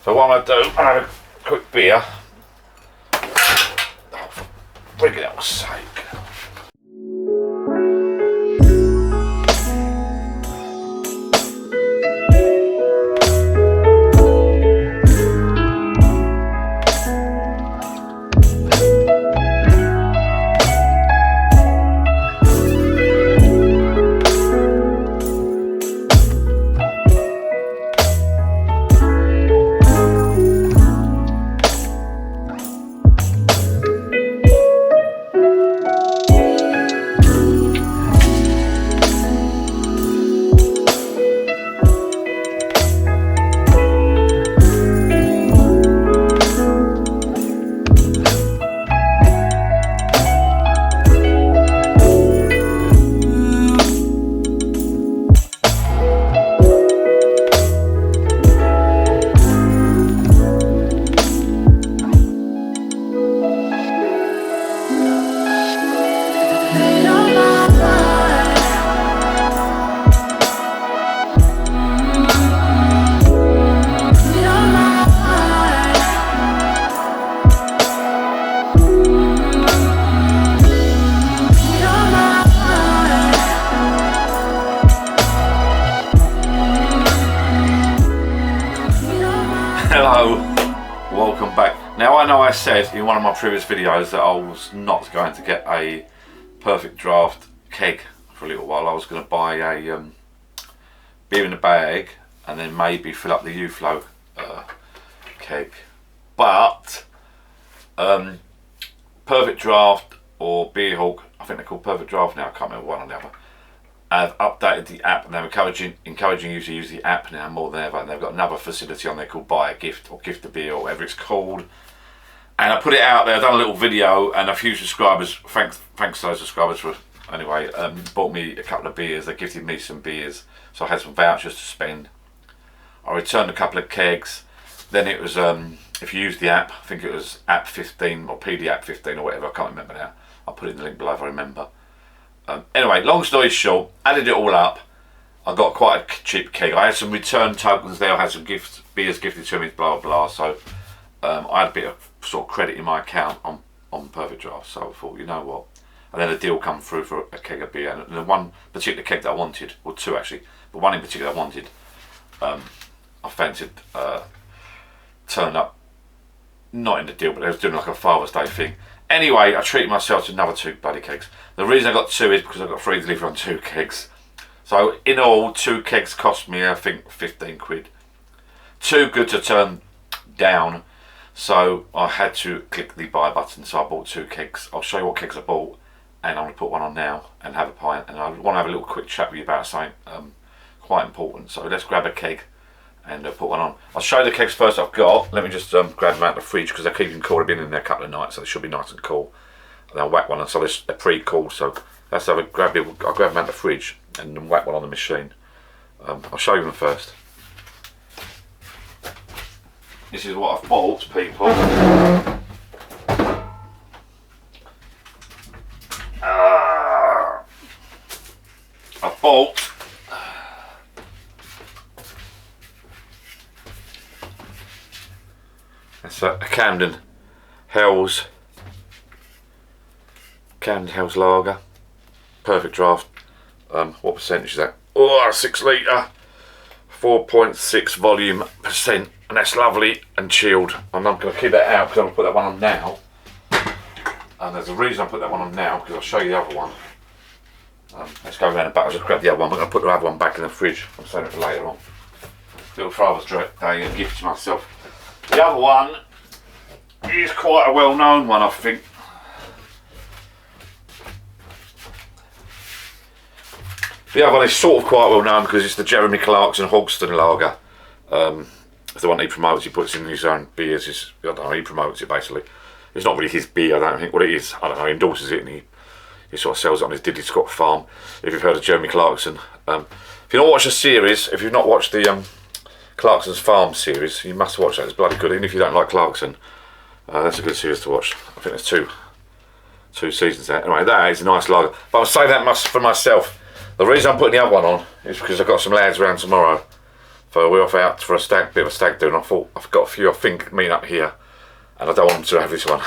So what I'm going to do, I'll have a quick beer. Oh, for friggin' hell's sake. Hello, welcome back. Now I know I said in one of my previous videos that I was not going to get a Perfectdraft keg for a little while. I was going to buy a beer in a bag and then maybe fill up the U-Flow keg. But Perfectdraft or Beer Hawk, I think they're called Perfectdraft now, I can't remember one or the other, have updated the app and they're encouraging you to use the app now more than ever, and they've got another facility on there called Buy a Gift or Gift a Beer or whatever it's called. And I put it out there, I've done a little video, and a few subscribers, thanks to those subscribers for anyway, bought me a couple of beers. They gifted me some beers, so I had some vouchers to spend. I returned a couple of kegs. Then it was, if you use the app, I think it was app 15 or PD app 15 or whatever, I can't remember now. I'll put it in the link below if I remember. Anyway, long story short, added it all up. I got quite a cheap keg. I had some return tokens there. I had some beers gifted to me, blah blah. So I had a bit of sort of credit in my account on Perfectdraft. So I thought, you know what? And then a deal come through for a keg of beer. And the one particular keg that I wanted, or two actually, but one in particular I wanted, I fancied turning up. Not in the deal, but they was doing like a Father's Day thing. Anyway, I treated myself to another two bloody kegs. The reason I got two is because I got free delivery on two kegs. So in all, two kegs cost me, I think, 15 quid. Too good to turn down. So I had to click the buy button. So I bought two kegs. I'll show you what kegs I bought, and I'm going to put one on now and have a pint. And I want to have a little quick chat with you about something quite important. So let's grab a keg and put one on. I'll show you the kegs first I've got. Let me just grab them out of the fridge because they're keeping cool. They've been in there a couple of nights, so they should be nice and cool. And I'll whack one on, so they're pre-cooled. So let's have a grab it. I'll grab them out of the fridge and then whack one on the machine. I'll show you them first. This is what I've bought, people. I've bought a Camden Hells Lager, Perfectdraft. What percentage is that? Oh, 6 litre, 4.6 volume percent, and that's lovely and chilled. And I'm going to keep that out because I'm going to put that one on now. And there's a reason I put that one on now because I'll show you the other one. Let's go around the back. I'll just grab the other one. I'm going to put the other one back in the fridge. I'm saving it for later on. Little Father's Day gift to myself. The other one is quite a well-known one, I think. The other one is sort of quite well-known because it's the Jeremy Clarkson Hogston Lager. It's the one he promotes. He puts in his own beers. I don't know, he promotes it basically. It's not really his beer, I don't think. What it is, I don't know, he endorses it and he sort of sells it on his Diddley Scott farm. If you've heard of Jeremy Clarkson. If you've not watched the series, if you've not watched the Clarkson's Farm series, you must watch that. It's bloody good. Even if you don't like Clarkson, that's a good series to watch. I think there's two seasons there. Anyway, that is a nice lager. But I'll say that much for myself. The reason I'm putting the other one on is because I've got some lads around tomorrow So we're off out for a bit of a stag do, and I thought I've got a few I think mean up here, and I don't want to have this one.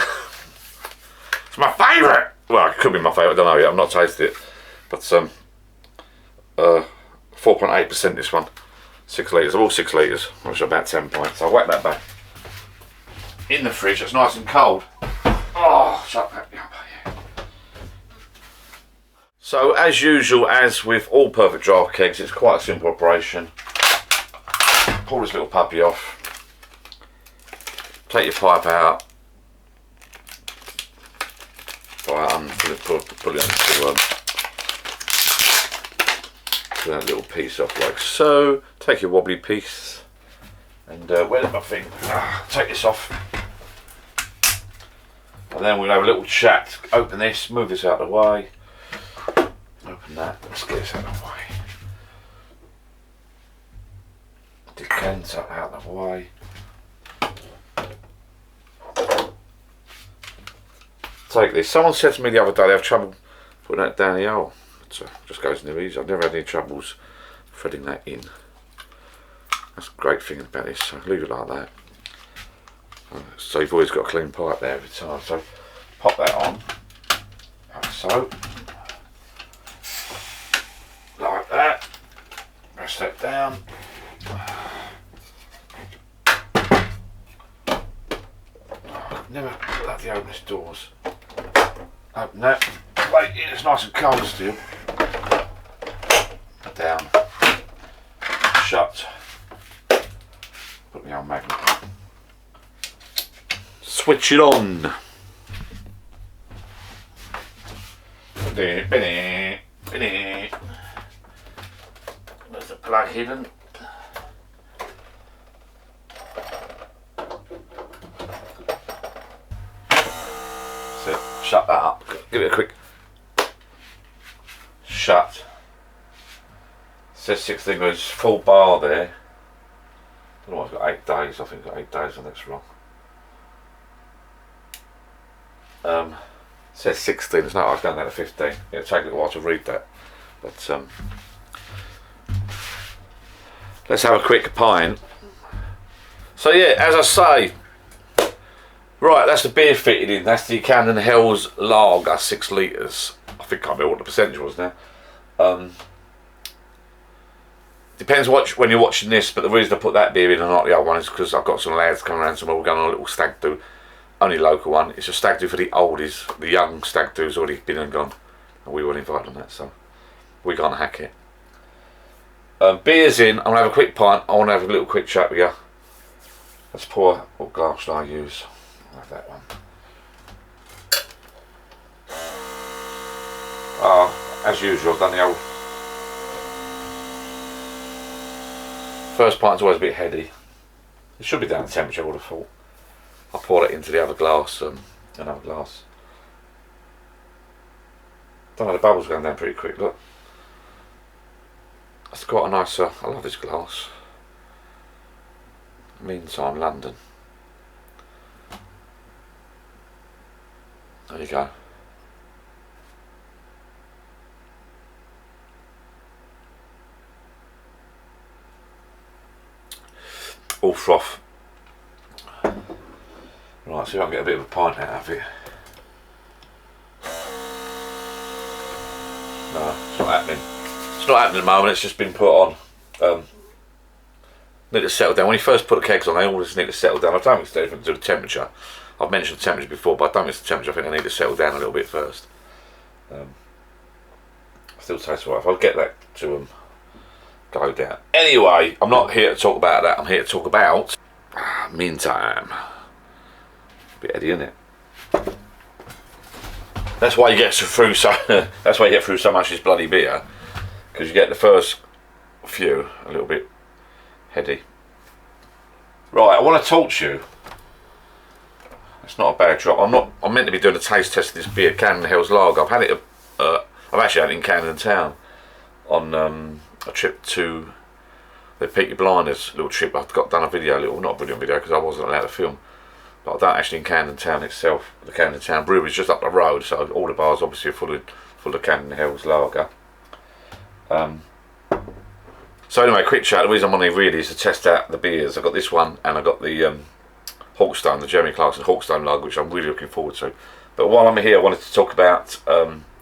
It's my favourite. Well, it could be my favourite. I don't know yet. I've not tasted it, but 4.8% this one. 6 litres. All 6 litres, which is about 10 pints. I'll whack that back in the fridge. It's nice and cold. Oh, shut that up. So as usual, as with all Perfectdraft kegs, it's quite a simple operation. Pull this little puppy off. Take your pipe out. Put it onto that little piece off like so. Take your wobbly piece and where's my thing? Take this off. And then we'll have a little chat. Open this, move this out of the way. Open that, let's get this out of the way. Decanter out of the way. Take this. Someone said to me the other day they have trouble putting that down the hole. It just goes in there easy. I've never had any troubles threading that in. That's a great thing about this. So leave it like that. So you've always got a clean pipe there every time. So pop that on. Like so. Like that. Press that down. Never bloody open these doors. Open that. Wait, it's nice and cold still. Down. Shut. Put the old magnet on. Switch it on. There's the plug hidden. So shut that up. Give it a quick shut. Says 16 degrees, full bar there. I don't know why it's got 8 days. I think it's got 8 days, and that's wrong. Says 16. It's not. I was going down to 15. It'll take a little while to read that, but let's have a quick pint. So yeah, as I say, right, that's the beer fitted in. That's the Camden Hells Lager, 6 litres. I think I can't remember what the percentage was now. Depends when you're watching this, but the reason I put that beer in and not the other one is because I've got some lads coming around somewhere. We're going on a little stag do, only local one. It's a stag do for the oldies. The young stag do's already been and gone, and we weren't invited on that, so we can't hack it. Beer's in. I'm gonna have a quick pint. I want to have a little quick chat with you. Let's pour. What glass should I use? I'll have that one. As usual, I've done the old. First pint's always a bit heady. It should be down to temperature, I would have thought. I'll pour it into the other glass, another glass. Don't know, the bubbles are going down pretty quick, look. It's quite a nice, I love this glass. Meantime, London. There you go. All froth. Right, see if I can get a bit of a pint out of it. No, it's not happening. It's not happening at the moment, it's just been put on. Need to settle down. When you first put the kegs on, they always need to settle down. I don't think it's anything to do with the temperature. I've mentioned the temperature before, but I don't think it's the temperature. I think I need to settle down a little bit first. Still tastes alright. If I get that to go down. Anyway, I'm not here to talk about that. I'm here to talk about meantime. Bit heady, isn't it? That's why you get through so. That's why you get through so much of this bloody beer, because you get the first few a little bit heady. Right, I want to talk to you. It's not a bad drop. I'm meant to be doing a taste test of this beer, Camden Hells Lager. I've had it. I've actually had it in Camden Town on a trip to the Peaky Blinders little trip. I've done a video, not a brilliant video because I wasn't allowed to film. But I've done actually in Camden Town itself. The Camden Town Brewery is just up the road, so all the bars obviously are full of Camden Hells Lager. So anyway, quick chat. The reason I'm on here really is to test out the beers. I got this one, and I got the Hawkstone, the Jeremy Clarkson Hawkstone Lager, which I'm really looking forward to. But while I'm here, I wanted to talk about.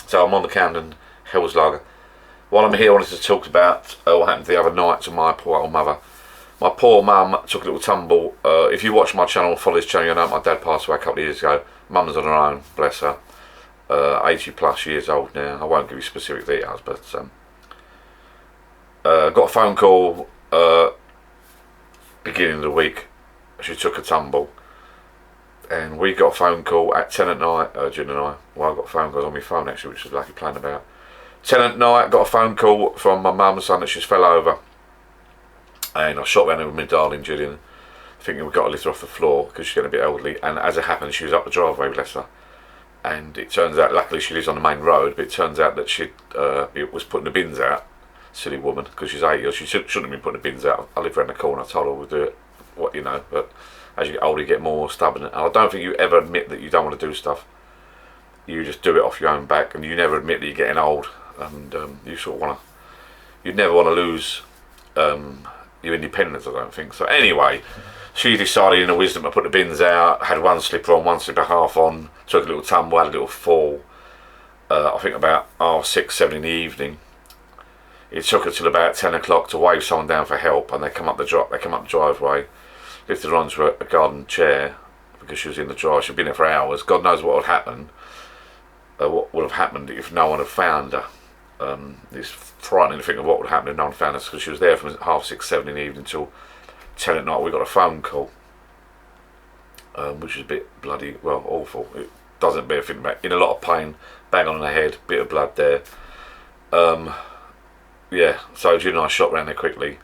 So I'm on the Camden Hells Lager. While I'm here, I wanted to talk about what happened the other night to my poor old mother. My poor mum took a little tumble. If you watch my channel, follow this channel, you know my dad passed away a couple of years ago. Mum's on her own, bless her. 80 plus years old now. I won't give you specific details, but got a phone call beginning of the week. She took a tumble, and we got a phone call at 10 at night. June and I. Well, I got a phone call on my phone actually, which was lucky playing about. 10 at night, got a phone call from my mum saying that she's fell over, and I shot round her with my darling Gillian, thinking we got to lift her off the floor because she's getting a bit elderly. And as it happened, she was up the driveway, bless her. And it turns out, luckily she lives on the main road, but it turns out that she was putting the bins out. Silly woman, because she's 80, or she shouldn't have been putting the bins out. I live around the corner, I told her we'll do it, what you know, but as you get older you get more stubborn. And I don't think you ever admit that you don't want to do stuff. You just do it off your own back, and you never admit that you're getting old, and you sort of want to, you never want to lose your independence, I don't think. So anyway, she decided in her wisdom to put the bins out, had one slipper on, one slipper half on, took a little tumble, had a little fall, I think about 6, 7 in the evening. It took her till about 10 o'clock to wave someone down for help, and they come up the driveway, lifted her onto a garden chair because she was in the drive. She'd been there for hours. God knows what would happen. What would have happened if no one had found her. It's frightening to think of what would happen if no one found us, because she was there from 6:30, 7 in the evening till 10 at night. We got a phone call, which is a bit bloody, well, awful. It doesn't bear thinking about. In a lot of pain, bang on the head, bit of blood there. Yeah, so June and I shot round there quickly.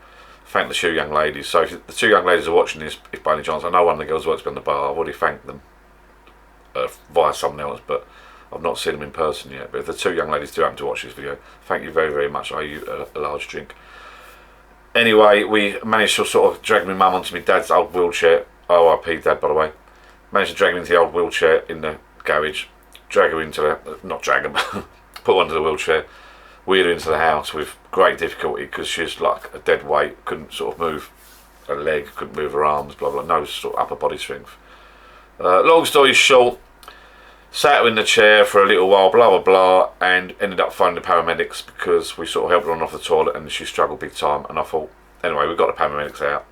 Thank the two young ladies. So if the two young ladies are watching this, if by any chance, I know one of the girls works behind the bar. I've already thanked them via someone else, but I've not seen them in person yet. But if the two young ladies do happen to watch this video, thank you very, very much. I owe you a large drink. Anyway, we managed to sort of drag my mum onto my dad's old wheelchair. ORP dad, by the way. Managed to drag him into the old wheelchair in the garage. Drag her into the, not drag her, put her under the wheelchair. Wheeled her into the house with great difficulty because she's like a dead weight, couldn't sort of move her leg, couldn't move her arms, blah blah, no sort of upper body strength. Long story short, sat her in the chair for a little while, blah blah blah, and ended up phoning the paramedics because we sort of helped her on off the toilet and she struggled big time. And I thought, anyway, we got the paramedics out.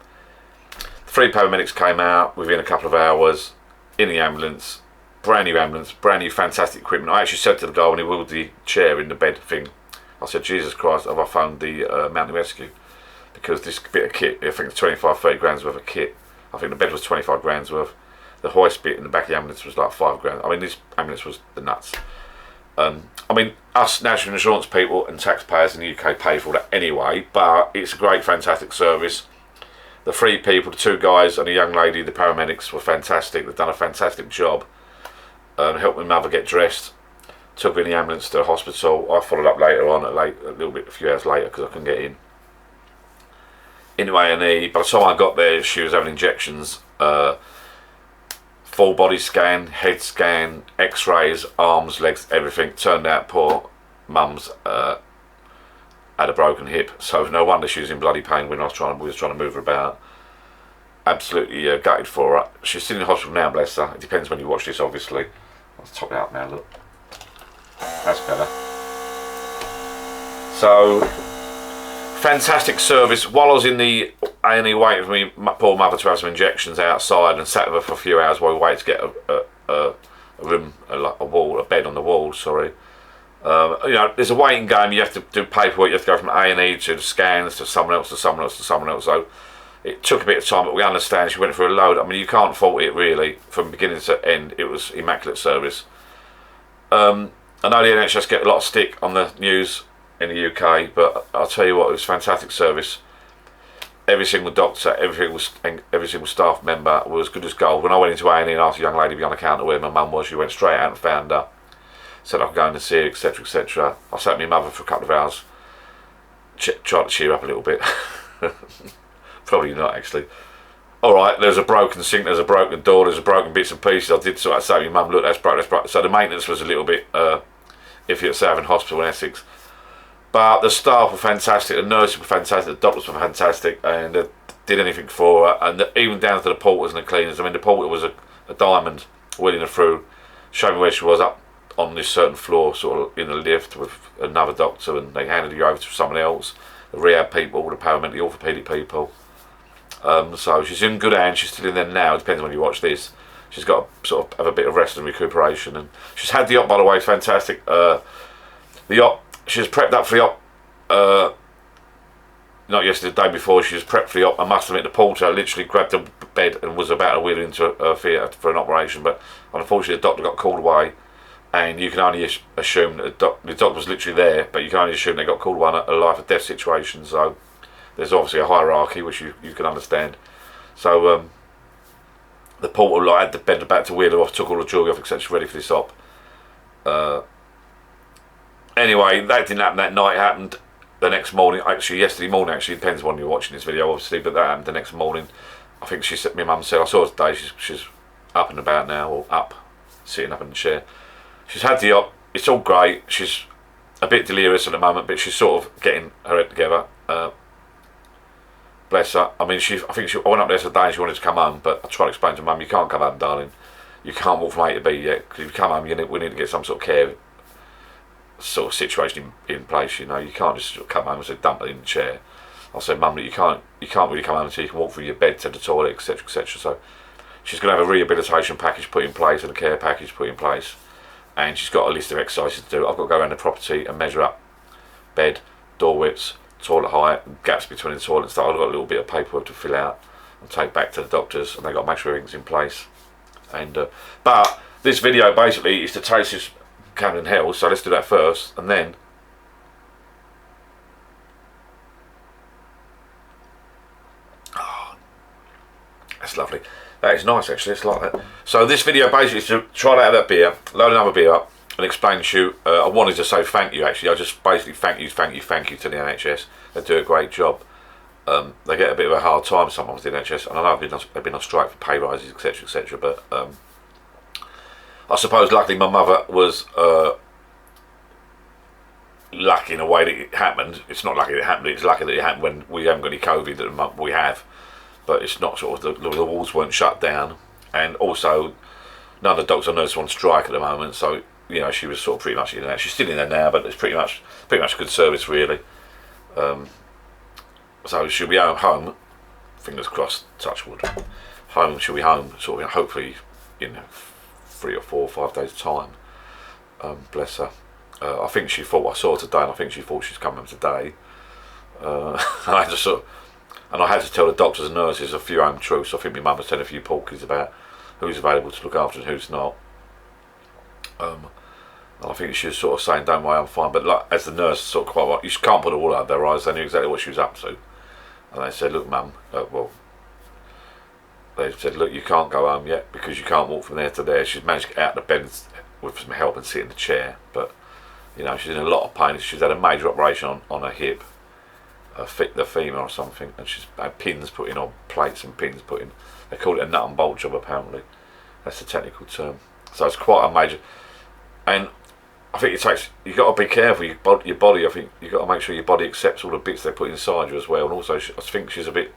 3 paramedics came out within a couple of hours in the ambulance, brand new fantastic equipment. I actually said to the guy when he wheeled the chair in the bed thing, I said, Jesus Christ, have I phoned the Mountain Rescue? Because this bit of kit, I think it's 25-30 grand's worth of kit. I think the bed was 25 grand's worth. The hoist bit in the back of the ambulance was like 5 grand. I mean, this ambulance was the nuts. I mean, us national insurance people and taxpayers in the UK pay for all that anyway, but it's a great, fantastic service. The 3 people, the 2 guys and a young lady, the paramedics were fantastic. They've done a fantastic job. Helped my mother get dressed. Took her in the ambulance to the hospital. I followed up later on, a few hours later, because I couldn't get in. Into A&E. By the time I got there, she was having injections. Full body scan, head scan, X-rays, arms, legs, everything. Turned out poor mum's had a broken hip, so no wonder she was in bloody pain when we was trying to move her about. Absolutely gutted for her. She's still in the hospital now, bless her. It depends when you watch this, obviously. Let's top it up now. Look. That's better. So, fantastic service. While I was in the A&E waiting for me, my poor mother to have some injections outside, and sat with her for a few hours while we waited to get a room, a bed on the wall. Sorry. You know, there's a waiting game. You have to do paperwork. You have to go from A&E to the scans to someone else to someone else to someone else. So it took a bit of time, but we understand. She went through a load. I mean, you can't fault it really from beginning to end. It was immaculate service. I know the NHS get a lot of stick on the news in the UK, but I'll tell you what, it was fantastic service. Every single doctor, every single staff member was good as gold. When I went into A&E and asked a young lady behind the counter where my mum was, she went straight out and found her. Said I could go in and see her, etc, etc. I sat with my mother for a couple of hours, tried to cheer up a little bit. Probably not, actually. Alright, there's a broken sink, there's a broken door, there's a broken bits and pieces. I did sort of say to my mum, look, that's broke, that's broke. So the maintenance was a little bit iffy at Southern Hospital in Essex. But the staff were fantastic, the nurses were fantastic, the doctors were fantastic, and they did anything for her, and even down to the porters and the cleaners. I mean, the porter was a diamond, wheeling her through, showing me where she was up on this certain floor, sort of in the lift with another doctor, and they handed you over to someone else, the rehab people, the paramedics, the orthopaedic people. So she's in good hands. She's still in there now. It depends when you watch this. She's got to sort of have a bit of rest and recuperation, and she's had the op, by the way. Fantastic. The op, she was prepped up for the op. Not yesterday, the day before. She was prepped for the op. I must admit, the porter literally grabbed the bed and was about to wheel her into a theatre for an operation, but unfortunately the doctor got called away, and you can only assume that the doctor was literally there, but you can only assume they got called away on a life or death situation. So there's obviously a hierarchy, which you can understand. So the porter had the bed about to wheel her off, took all the jewellery off, etc., ready for this op. Anyway, that didn't happen that night. It happened the next morning. Actually, yesterday morning. Actually, it depends when you're watching this video, obviously. But that happened the next morning. I think she said, my mum said, I saw her today. She's up and about now, or up, sitting up in the chair. She's had the op. It's all great. She's a bit delirious at the moment, but she's sort of getting her head together. Bless her. I mean, I went up there today and she wanted to come home, but I tried to explain to Mum, you can't come home, darling. You can't walk from A to B yet. Because if you come home, we need to get some sort of care sort of situation in place. You know, you can't just come home and say dump it in the chair. I said, Mum, that you can't really come home until you can walk through your bed to the toilet, etc., etc. So she's going to have a rehabilitation package put in place and a care package put in place, and she's got a list of exercises to do. I've got to go around the property and measure up bed, door widths, toilet height, gaps between the toilet and stuff. I've got a little bit of paperwork to fill out and take back to the doctors, and they've got to make sure everything's in place. And but this video basically is to taste this Camden Hells, so let's do that first, and then that's lovely. That is nice, actually. It's like that. So this video basically is to try out that beer, load another beer up, and explain to you. I wanted to say thank you. Actually, I just basically thank you to the NHS. They do a great job. They get a bit of a hard time sometimes, the NHS, and I know they've been on strike for pay rises, etc., etc. But I suppose luckily my mother was lucky in a way that it happened. It's not lucky that it happened. It's lucky that it happened when we haven't got any COVID that we have. But it's not sort of the walls weren't shut down, and also none of the doctors and nurses are on strike at the moment. So you know, she was sort of pretty much in there. She's still in there now, but it's pretty much a good service, really. So she'll be home, fingers crossed, touch wood. She'll be home, sort of, hopefully in 3 or 4 or 5 days' time. Bless her. I think she thought, I saw her today, and I think she thought she's coming today. And I had to tell the doctors and nurses a few home truths. I think my mum was telling a few porkies about who's available to look after and who's not. And I think she was sort of saying, don't worry, I'm fine. But like, as the nurse sort of quite right, you can't put it all out of their eyes. They knew exactly what she was up to. And they said, look, Mum, they said, look, you can't go home yet because you can't walk from there to there. She's managed to get out of the bed with some help and sit in the chair. But, you know, she's in a lot of pain. She's had a major operation on her hip. The femur or something, and she's had pins put in, or plates and pins put in. They call it a nut and bolt job, apparently. That's the technical term. So it's quite a major, and I think you've got to be careful, your body, I think you've got to make sure your body accepts all the bits they put inside you as well. And also I think she's a bit,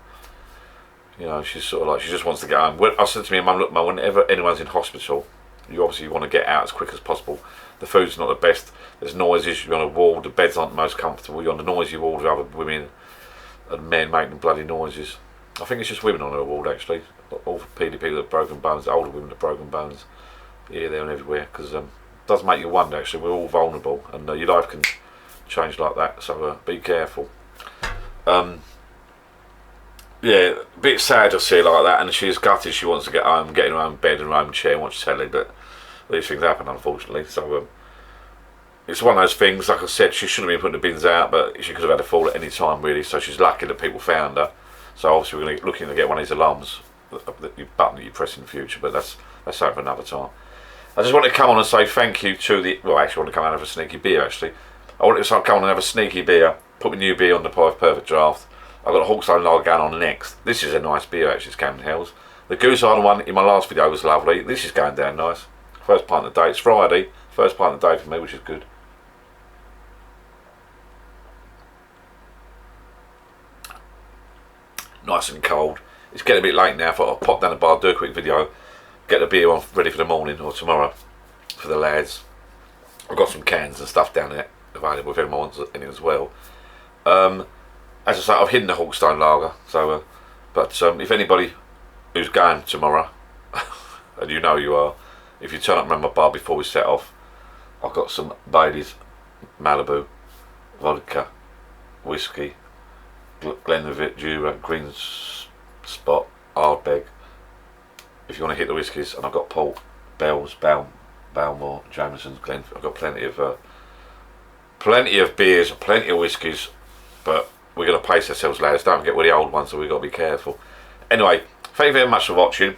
you know, she's sort of like, she just wants to get home. I said to me, Mum, look, Mum, whenever anyone's in hospital, you obviously want to get out as quick as possible. The food's not the best, there's noises, you're on a ward, the beds aren't the most comfortable, you're on the noisy ward with other women and men making bloody noises. I think it's just women on a ward, actually. Orthopaedic people with broken bones, older women with broken bones, here, there and everywhere, because it does make you wonder, actually. We're all vulnerable, and your life can change like that, so be careful. Yeah, a bit sad to see her like that, and she's gutted. She wants to get home, get in her own bed and her own chair and watch telly, but these things happen, unfortunately. So it's one of those things. Like I said, she shouldn't have been putting the bins out, but she could have had a fall at any time, really. So she's lucky that people found her. So obviously we're looking to get one of these alarms, the button that you press in the future, but that's something for another time. I just want to come on and say thank you to the. Well, I actually want to come out and have a sneaky beer. Actually, I want to come on and have a sneaky beer. Put my new beer on the Perfectdraft. I've got a Hawkside Lager going on next. This is a nice beer, actually. It's Camden Hells. The Goose Island one in my last video was lovely. This is going down nice. First pint of the day. It's Friday. First pint of the day for me, which is good. nice and cold. It's getting a bit late now. I thought I'll pop down the bar, do a quick video, get the beer on ready for the morning or tomorrow for the lads. I've got some cans and stuff down there available if anyone wants any as well. As I say, I've hidden the Hawkstone Lager, so but if anybody who's going tomorrow, and you know you are, if you turn up around my bar before we set off, I've got some Bailey's, Malibu, vodka, whiskey, Glenlivet, Jura, Green Spot, Ardbeg. If you want to hit the whiskies, and I've got Port, Bell's, Balmore, Jameson's, Glen. I've got plenty of beers, plenty of whiskies, but we're going to pace ourselves, lads. Don't forget we're the old ones, so we've got to be careful. Anyway, thank you very much for watching.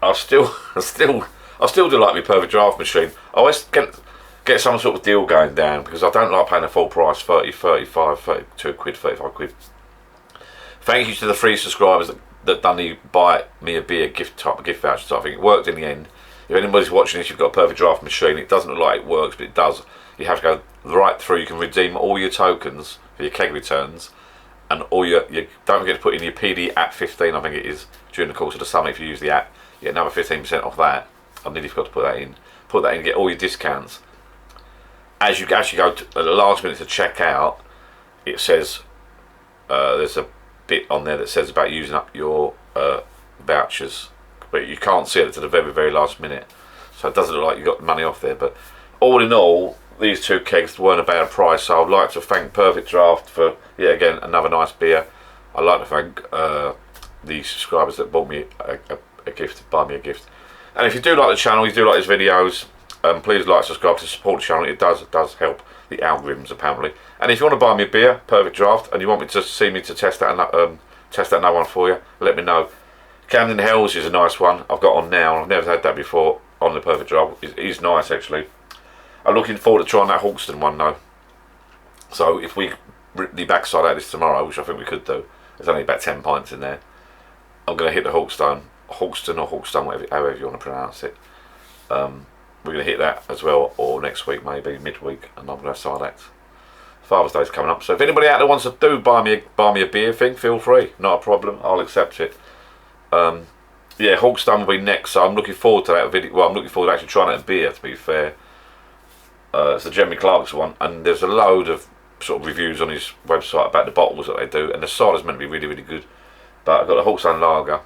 I still do like my Perfectdraft machine. I always get some sort of deal going down because I don't like paying the full price, 30, 35, 32 quid, 35 quid. Thank you to the 3 subscribers that done the buy me a beer gift voucher type thing. It worked in the end. If anybody's watching this, you've got a Perfectdraft machine. It doesn't look like it works, but it does. You have to go right through. You can redeem all your tokens for your keg returns, and all your don't forget to put in your PD app 15. I think it is during the course of the summer. If you use the app, you get another 15% off that. I nearly forgot to put that in. Put that in, get all your discounts. As you actually go to, at the last minute to check out, it says there's a bit on there that says about using up your vouchers, but you can't see it to the very, very last minute, so it doesn't look like you got money off there. But all in all, these 2 kegs weren't a bad price, so I'd like to thank Perfectdraft for yet again another nice beer. I'd like to thank the subscribers that bought me a gift, buy me a gift. And if you do like the channel, you do like these videos, please like, subscribe to support the channel. It does help the algorithms apparently. And if you want to buy me a beer, Perfectdraft, and you want me to see me to test that another one for you, let me know. Camden Hells is a nice one I've got on now. I've never had that before on the Perfectdraft. It is nice actually. I'm looking forward to trying that Hawkston one though. So if we rip the backside out of this tomorrow, which I think we could do, there's only about 10 pints in there. I'm going to hit the Hawkstone or Hawkstone, however you want to pronounce it. We're going to hit that as well, or next week maybe, midweek, and I'm going to have side acts. Father's Day's coming up, so if anybody out there wants to do buy me a beer thing, feel free, not a problem, I'll accept it. Yeah, Hawkstone will be next, so I'm looking forward to that video. Well, I'm looking forward to actually trying that beer, to be fair. It's the Jeremy Clark's one, and there's a load of sort of reviews on his website about the bottles that they do, and the cider's meant to be really, really good. But I've got the Hawkstone Lager,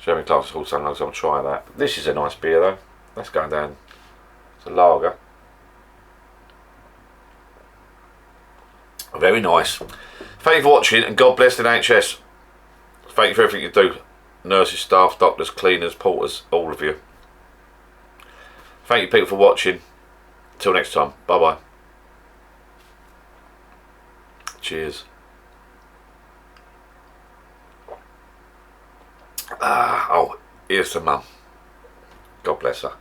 Jeremy Clark's Hawkstone Lager, so I'll try that. This is a nice beer though. That's going down. It's a lager. Very nice. Thank you for watching, and God bless the NHS. Thank you for everything you do. Nurses, staff, doctors, cleaners, porters, all of you. Thank you people for watching. Till next time. Bye bye. Cheers. Oh, here's to Mum. God bless her.